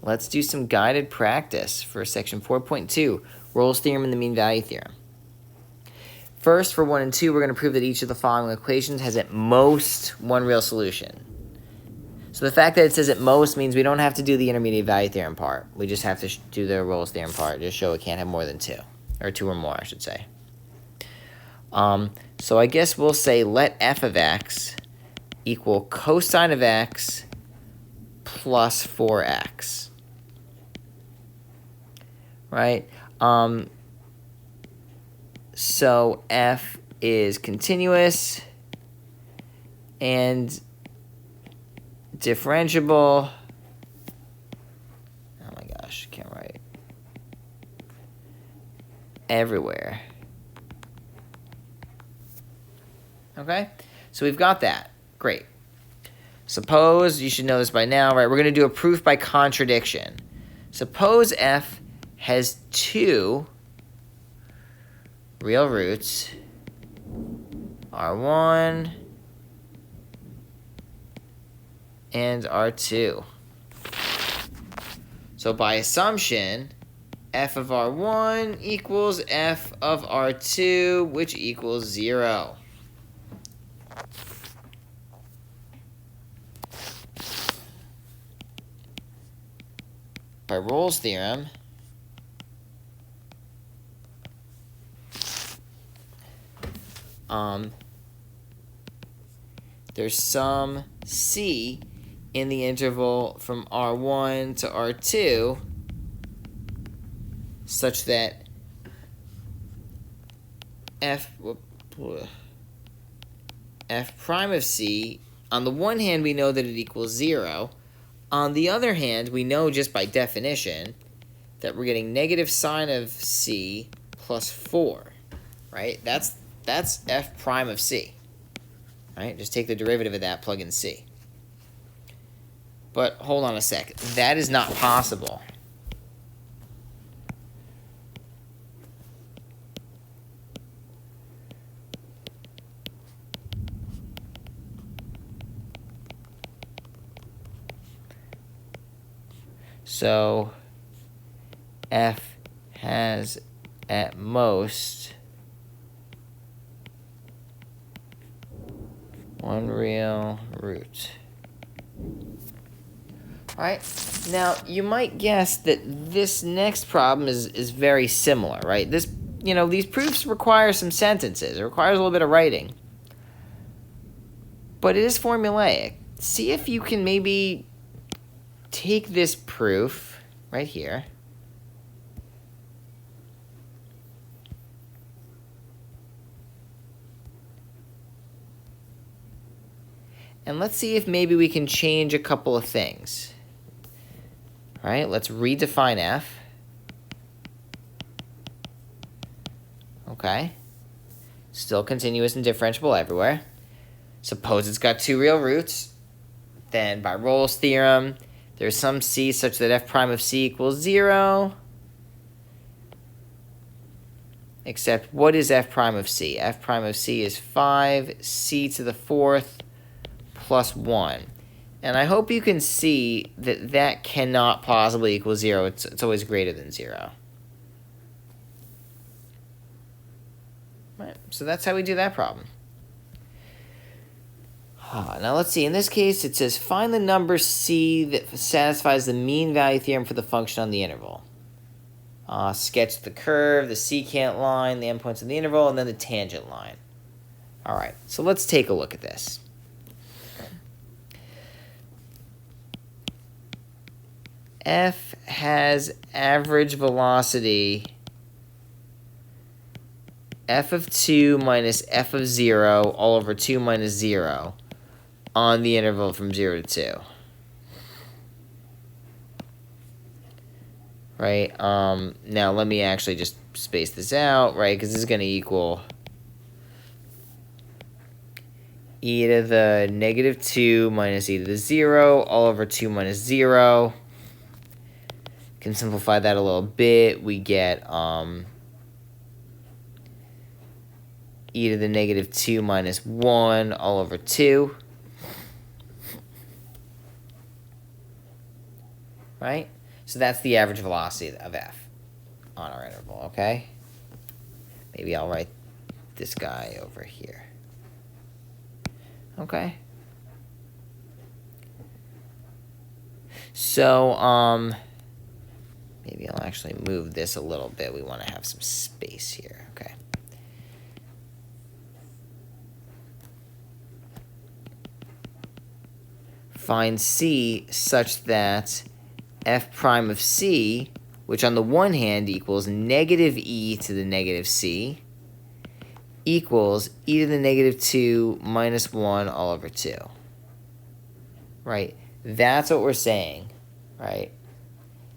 Let's do some guided practice for section 4.2, Rolle's theorem and the mean value theorem. First, for 1 and 2, we're going to prove that each of the following equations has at most one real solution. So the fact that it says at most means we don't have to do the intermediate value theorem part. We just have to do the Rolle's theorem part. Just show it can't have more than 2. Or 2 or more, I should say. So I guess we'll say let f of x equal cosine of x plus 4x. Right? So f is continuous and differentiable. Oh my gosh, can't write. Everywhere. Okay? So we've got that. Great. Suppose, you should know this by now, right? We're going to do a proof by contradiction. Suppose f has 2 real roots, R1 and R2. So by assumption, f of R1 equals f of R2, which equals 0. By Rolle's theorem, there's some c in the interval from R1 to R2 such that f prime of c, on the one hand we know that it equals 0. On the other hand, we know just by definition that we're getting negative sine of c plus 4, right? That's f prime of c, right? Just take the derivative of that, plug in c. But hold on a sec. That is not possible. So f has at most one real root. All right. Now, you might guess that this next problem is very similar, right? These proofs require some sentences. It requires a little bit of writing. But it is formulaic. See if you can maybe take this proof right here and let's see if maybe we can change a couple of things. All right, let's redefine f. Okay. Still continuous and differentiable everywhere. Suppose it's got 2 real roots. Then by Rolle's theorem, there's some c such that f prime of c equals 0. Except, what is f prime of c? F prime of c is 5c to the 4th plus 1. And I hope you can see that that cannot possibly equal 0. It's always greater than 0. Right, so that's how we do that problem. Now let's see. In this case, it says find the number c that satisfies the mean value theorem for the function on the interval. Sketch the curve, the secant line, the endpoints of the interval, and then the tangent line. All right, so let's take a look at this. F has average velocity f of 2 minus f of 0 all over 2 minus 0 on the interval from 0 to 2. Right? Now let me actually just space this out, right? Because this is going to equal e to the negative 2 minus e to the 0 all over 2 minus 0. Can simplify that a little bit. We get e to the negative 2 minus 1 all over 2. Right? So that's the average velocity of f on our interval, okay? Maybe I'll write this guy over here. Okay. So, maybe I'll actually move this a little bit. We want to have some space here, okay? Find C such that f prime of C, which on the one hand equals negative e to the negative c, equals e to the negative 2 minus 1 all over 2. Right? That's what we're saying, right?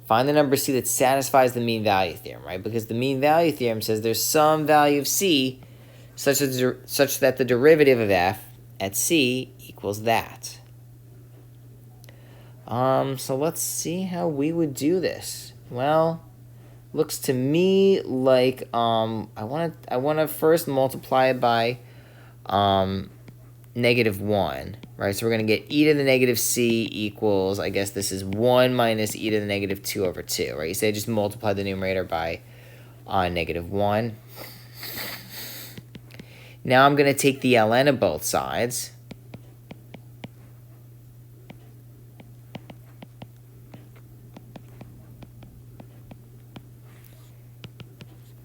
Find the number c that satisfies the mean value theorem, right? Because the mean value theorem says there's some value of c such that the derivative of f at c equals that. So let's see how we would do this. Well, looks to me like I want to first multiply it by negative 1, right? So we're going to get e to the negative c equals, I guess this is 1 minus e to the negative 2 over 2, right? You say just multiply the numerator by negative 1. Now I'm going to take the ln of both sides.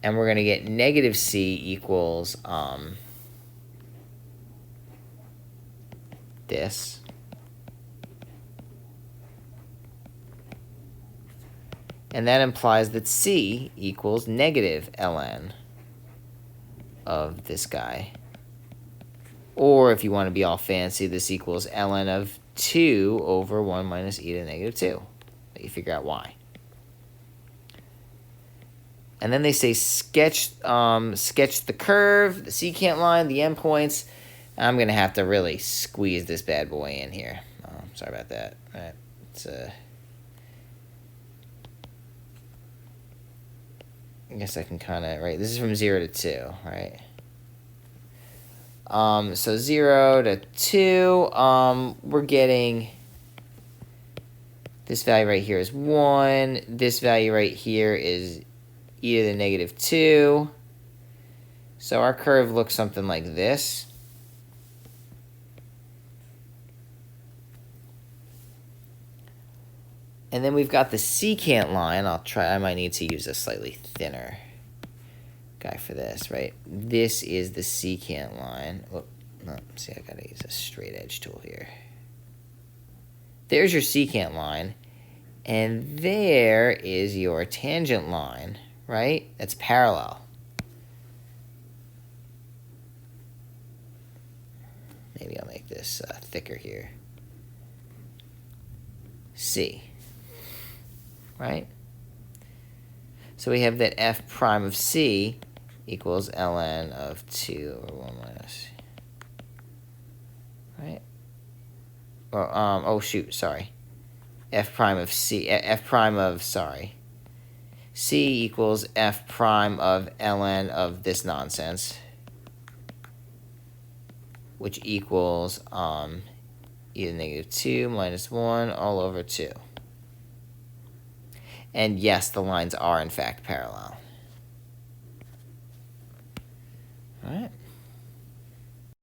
And we're going to get negative c equals this. And that implies that c equals negative ln of this guy. Or if you want to be all fancy, this equals ln of 2 over 1 minus e to the negative 2. You figure out why. And then they say sketch the curve, the secant line, the endpoints. I'm going to have to really squeeze this bad boy in here. Oh, sorry about that. All right. It's I guess I can kind of, right, this is from 0 to 2, right? So 0 to 2, we're getting, this value right here is 1. This value right here is e to the negative 2. So our curve looks something like this. And then we've got the secant line. I might need to use a slightly thinner guy for this, right? This is the secant line. Oh, no, see, I gotta use a straight edge tool here. There's your secant line. And there is your tangent line, right? That's parallel. Maybe I'll make this thicker here. C. Right? So we have that f prime of c equals ln of 2 over 1 minus. Right? Or, oh, shoot, sorry. F prime of c, c equals f prime of ln of this nonsense, which equals e to the negative 2 minus 1 all over 2. And yes, the lines are in fact parallel. All right.